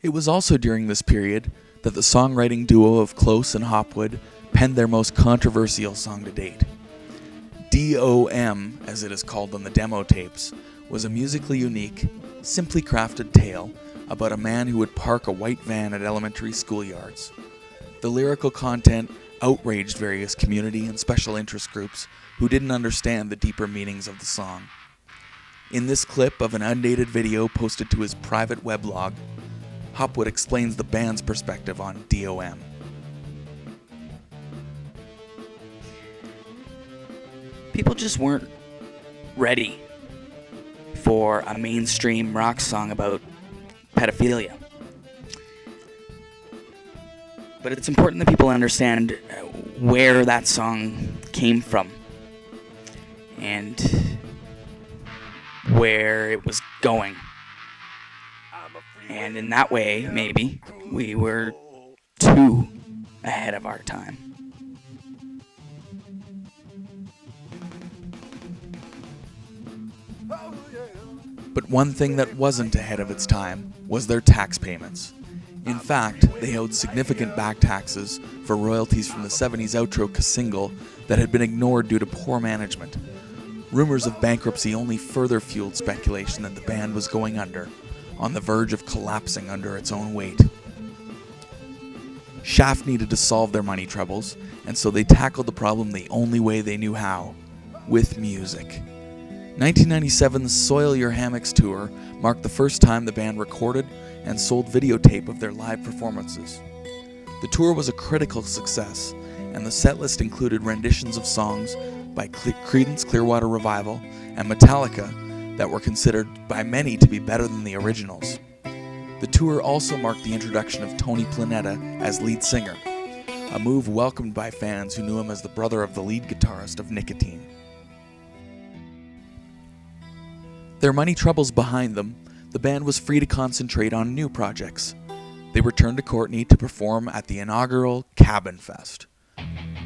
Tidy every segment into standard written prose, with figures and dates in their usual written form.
It was also during this period that the songwriting duo of Close and Hopwood penned their most controversial song to date. DOM, as it is called on the demo tapes, was a musically unique, simply crafted tale about a man who would park a white van at elementary schoolyards. The lyrical content outraged various community and special interest groups who didn't understand the deeper meanings of the song. In this clip of an undated video posted to his private weblog, Hopwood explains the band's perspective on DOM. People just weren't ready for a mainstream rock song about pedophilia. But it's important that people understand where that song came from and where it was going. And in that way, maybe, we were too ahead of our time. But one thing that wasn't ahead of its time was their tax payments. In fact, they owed significant back taxes for royalties from the 70s outro single that had been ignored due to poor management. Rumors of bankruptcy only further fueled speculation that the band was going under, on the verge of collapsing under its own weight. Shaft needed to solve their money troubles, and so they tackled the problem the only way they knew how, with music. 1997's Soil Your Hammocks tour marked the first time the band recorded and sold videotape of their live performances. The tour was a critical success, and the setlist included renditions of songs by Creedence Clearwater Revival and Metallica that were considered by many to be better than the originals. The tour also marked the introduction of Tony Planeta as lead singer, a move welcomed by fans who knew him as the brother of the lead guitarist of Nicotine. Their money troubles behind them, the band was free to concentrate on new projects. They returned to Courtenay to perform at the inaugural Cabin Fest.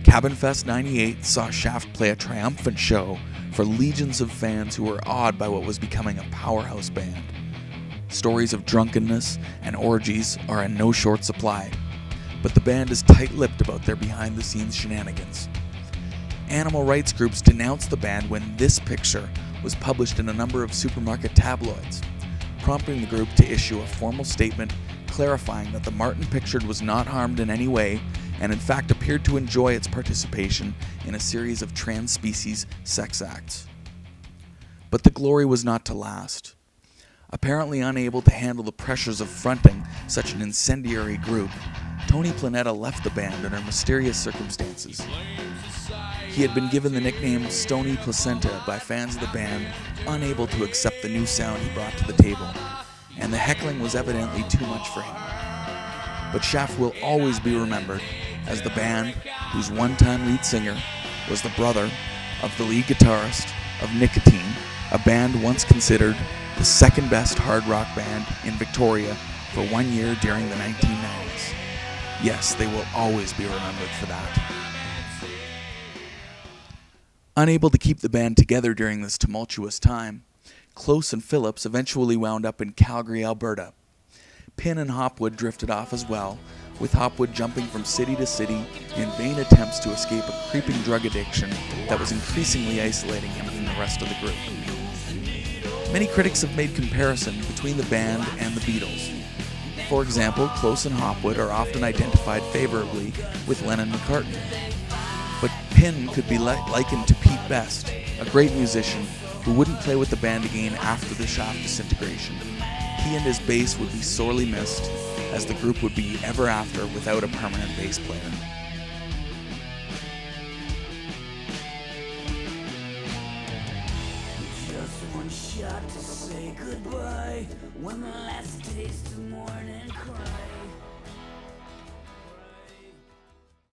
Cabin Fest 98 saw Shaft play a triumphant show for legions of fans who were awed by what was becoming a powerhouse band. Stories of drunkenness and orgies are in no short supply, but the band is tight-lipped about their behind-the-scenes shenanigans. Animal rights groups denounced the band when this picture was published in a number of supermarket tabloids, prompting the group to issue a formal statement clarifying that the Martin pictured was not harmed in any way and in fact appeared to enjoy its participation in a series of trans-species sex acts. But the glory was not to last. Apparently unable to handle the pressures of fronting such an incendiary group, Tony Planeta left the band under mysterious circumstances. He had been given the nickname Stony Placenta by fans of the band, unable to accept the new sound he brought to the table, and the heckling was evidently too much for him. But Shaft will always be remembered as the band whose one-time lead singer was the brother of the lead guitarist of Nicotine, a band once considered the second best hard rock band in Victoria for 1 year during the 1990s. Yes, they will always be remembered for that. Unable to keep the band together during this tumultuous time, Close and Phillips eventually wound up in Calgary, Alberta. Pin and Hopwood drifted off as well, with Hopwood jumping from city to city in vain attempts to escape a creeping drug addiction that was increasingly isolating him from the rest of the group. Many critics have made comparison between the band and the Beatles. For example, Close and Hopwood are often identified favorably with Lennon and McCartney. But Pin could be likened to Pete Best, a great musician who wouldn't play with the band again after the Shaft disintegration. He and his bass would be sorely missed, as the group would be ever after without a permanent bass player. Just one shot to say goodbye when the last taste of morning cries.